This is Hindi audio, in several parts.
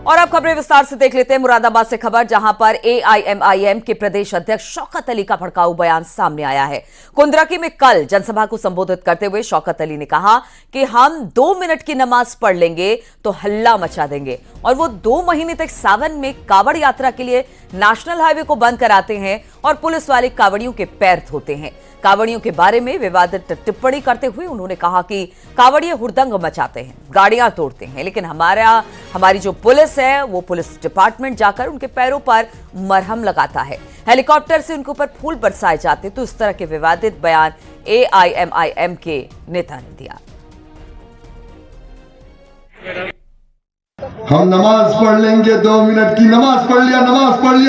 और अब खबरें विस्तार से देख लेते हैं मुरादाबाद से खबर, जहां पर एआईएमआईएम के प्रदेश अध्यक्ष शौकत अली का भड़काऊ बयान सामने आया है। कुंद्रकी में कल जनसभा को संबोधित करते हुए शौकत अली ने कहा कि हम 2 मिनट की नमाज पढ़ लेंगे तो हल्ला मचा देंगे, और वो 2 महीने तक सावन में कावड़ यात्रा के लिए नेशनल हाईवे को बंद कराते हैं और पुलिस वाले कावड़ियों के पैर धोते हैं। कावड़ियों के बारे में विवादित टिप्पणी करते हुए उन्होंने कहा कि कावड़िए हुड़दंग मचाते हैं, गाड़ियां तोड़ते हैं, लेकिन हमारी जो पुलिस है वो पुलिस डिपार्टमेंट जाकर उनके पैरों पर मरहम लगाता है, हेलीकॉप्टर से उनके ऊपर फूल बरसाए जाते। तो इस तरह के विवादित बयान एआईएमआईएम के नेता ने दिया। हम नमाज पढ़ लेंगे, 2 मिनट की नमाज पढ़ लिया,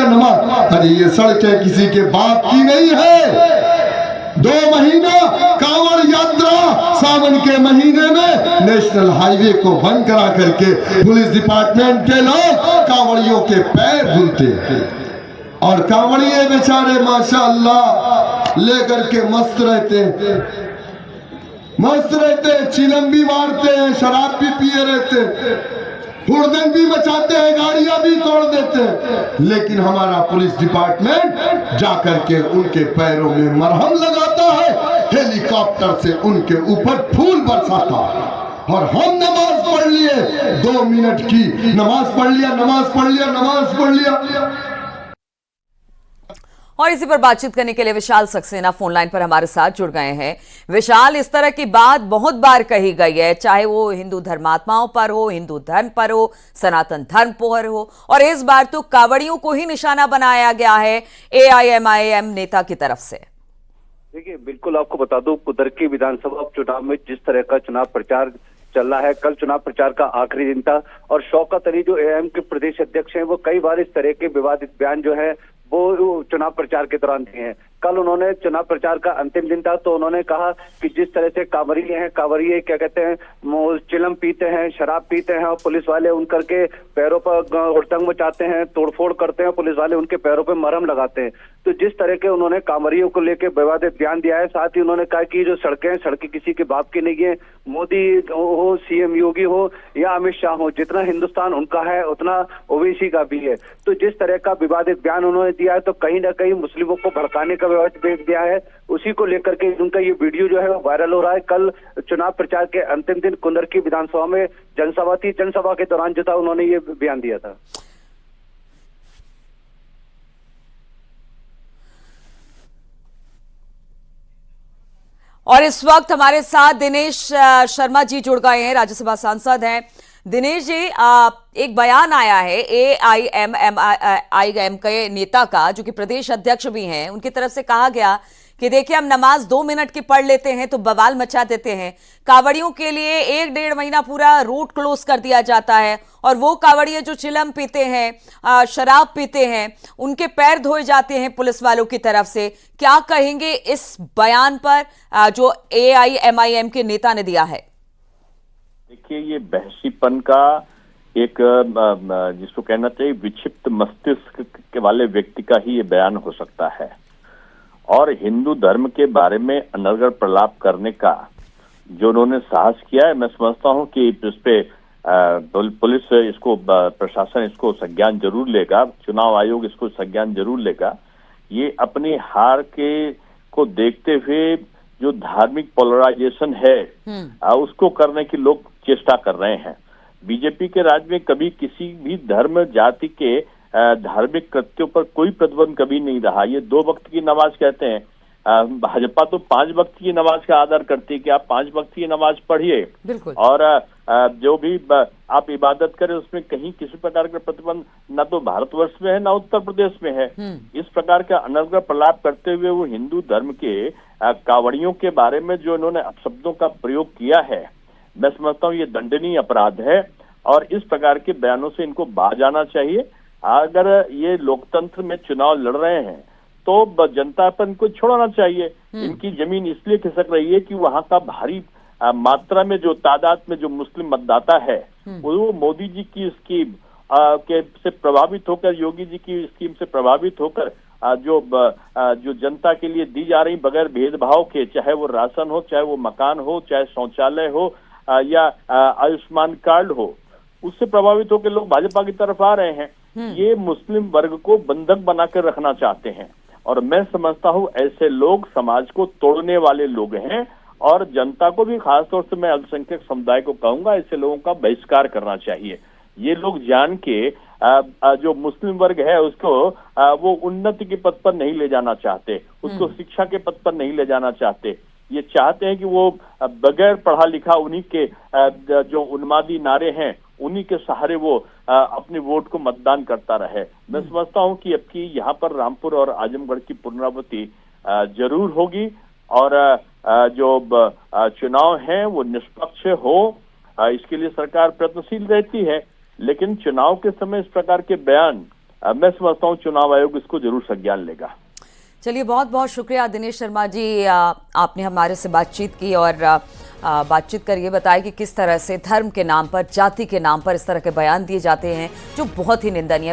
नमाज। अरे ये सड़कें किसी के बाप की नहीं है। 2 महीना कांवड़ यात्रा सावन के महीने में नेशनल हाईवे को बंद करा करके पुलिस डिपार्टमेंट के लोग कांवड़ियों के पैर धुलते और कांवड़िए बेचारे माशाअल्लाह लेकर के मस्त रहते, चिलम भी मारते हैं, शराब भी पिए रहते, हुड़दंग भी मचाते हैं, गाड़ियां भी तोड़ देते हैं, लेकिन हमारा पुलिस डिपार्टमेंट जाकर के उनके पैरों में मरहम लगाता है, हेलीकॉप्टर से उनके ऊपर फूल बरसाता है। और हम नमाज पढ़ लिए, 2 मिनट की नमाज पढ़ लिया। और इसी पर बातचीत करने के लिए विशाल सक्सेना फोन लाइन पर हमारे साथ जुड़ गए हैं। विशाल, इस तरह की बात बहुत बार कही गई है, चाहे वो हिंदू धर्मात्माओं पर हो, हिंदू धर्म पर हो, सनातन धर्म पर हो, और इस बार तो कावड़ियों को ही निशाना बनाया गया है एआईएमआईएम नेता की तरफ से। देखिए, बिल्कुल आपको बता दूं, कुंद्रकी विधानसभा चुनाव में जिस तरह का चुनाव प्रचार चल रहा है, कल चुनाव प्रचार का आखिरी दिन था और शौकत अली जो एआईएम के प्रदेश अध्यक्ष हैं वो कई बार इस तरह के विवादित बयान जो है वो चुनाव प्रचार के दौरान दिए हैं। कल उन्होंने चुनाव प्रचार का अंतिम दिन था तो उन्होंने कहा कि जिस तरह से कांवड़िए क्या कहते हैं, चिलम पीते हैं, शराब पीते हैं और पुलिस वाले उनकर के पैरों पर हुड़दंग मचाते हैं, तोड़फोड़ करते हैं, पुलिस वाले उनके पैरों पर मरहम लगाते हैं। तो जिस तरह के उन्होंने कांवड़ियों को लेकर विवादित बयान दिया है, साथ ही उन्होंने कहा कि जो सड़कें किसी के बाप की नहीं है, मोदी हो, सीएम योगी हो या अमित शाह हो, जितना हिंदुस्तान उनका है उतना ओवैसी का भी है। तो जिस तरह का विवादित बयान उन्होंने दिया है तो कहीं ना कहीं मुस्लिमों को भड़काने का भेज दिया है, उसी को लेकर के उनका ये वीडियो जो है वो वायरल हो रहा है। कल चुनाव प्रचार के अंतिम दिन कुंद्रकी विधानसभा में जनसभा थी, जनसभा के दौरान जो था उन्होंने ये बयान दिया था। और इस वक्त हमारे साथ दिनेश शर्मा जी जुड़ गए हैं, राज्यसभा सांसद हैं। दिनेश जी, एक बयान आया है एआईएमआईएम के नेता का, जो कि प्रदेश अध्यक्ष भी हैं, उनकी तरफ से कहा गया कि देखिए हम नमाज 2 मिनट की पढ़ लेते हैं तो बवाल मचा देते हैं। कावड़ियों के लिए 1-1.5 महीना पूरा रूट क्लोज कर दिया जाता है, और वो कावड़िए जो चिलम पीते हैं, शराब पीते हैं, उनके पैर धोए जाते हैं पुलिस वालों की तरफ से। क्या कहेंगे इस बयान पर जो एआईएमआईएम के नेता ने दिया है? देखिए, ये बहसीपन का एक जिसको कहना चाहिए विक्षिप्त मस्तिष्क के वाले व्यक्ति का ही ये बयान हो सकता है, और हिंदू धर्म के बारे में अनर्गल प्रलाप करने का जो उन्होंने साहस किया है, मैं समझता हूं कि इस पे पुलिस इसको, प्रशासन इसको संज्ञान जरूर लेगा, चुनाव आयोग इसको संज्ञान जरूर लेगा। ये अपनी हार को देखते हुए जो धार्मिक पोलराइजेशन है उसको करने की लोग चेष्टा कर रहे हैं। बीजेपी के राज में कभी किसी भी धर्म जाति के धार्मिक कृत्यों पर कोई प्रतिबंध कभी नहीं रहा। ये 2 वक्त की नमाज कहते हैं, भाजपा तो 5 वक्त की नमाज का आदर करती है कि आप 5 वक्त की नमाज पढ़िए, और जो भी आप इबादत करें उसमें कहीं किसी प्रकार का प्रतिबंध न तो भारतवर्ष में है न उत्तर प्रदेश में है। इस प्रकार का अनर्गल प्रलाप करते हुए वो हिंदू धर्म के कावड़ियों के बारे में जो इन्होंने अपशब्दों का प्रयोग किया है, मैं समझता हूँ ये दंडनीय अपराध है, और इस प्रकार के बयानों से इनको बाज आना चाहिए। अगर ये लोकतंत्र में चुनाव लड़ रहे हैं तो जनता पर इनको छोड़ना चाहिए। इनकी जमीन इसलिए खिसक रही है कि वहां का भारी मात्रा में जो तादाद में जो मुस्लिम मतदाता है वो मोदी जी की स्कीम से प्रभावित होकर, योगी जी की स्कीम से प्रभावित होकर जो जनता के लिए दी जा रही बगैर भेदभाव के, चाहे वो राशन हो, चाहे वो मकान हो, चाहे शौचालय हो या आयुष्मान कार्ड हो, उससे प्रभावित होकर लोग भाजपा की तरफ आ रहे हैं। ये मुस्लिम वर्ग को बंधक बनाकर रखना चाहते हैं और मैं समझता हूं ऐसे लोग समाज को तोड़ने वाले लोग हैं और जनता को भी, खासतौर से मैं अल्पसंख्यक समुदाय को कहूंगा, ऐसे लोगों का बहिष्कार करना चाहिए। ये लोग जान के जो मुस्लिम वर्ग है उसको वो उन्नति के पथ पर नहीं ले जाना चाहते, उसको शिक्षा के पथ पर नहीं ले जाना चाहते। ये चाहते हैं कि वो बगैर पढ़ा लिखा उन्हीं के जो उन्मादी नारे हैं उन्हीं के सहारे वो अपने वोट को मतदान करता रहे। मैं समझता हूं कि अब की यहाँ पर रामपुर और आजमगढ़ की पुनरावृत्ति जरूर होगी और जो चुनाव है वो निष्पक्ष हो, इसके लिए सरकार प्रयत्नशील रहती है। लेकिन चुनाव के समय इस प्रकार के बयान मैं समझता हूं चुनाव आयोग इसको जरूर संज्ञान लेगा। चलिए, बहुत बहुत शुक्रिया दिनेश शर्मा जी, आपने हमारे से बातचीत की और बातचीत कर ये बताया कि किस तरह से धर्म के नाम पर, जाति के नाम पर इस तरह के बयान दिए जाते हैं जो बहुत ही निंदनीय है।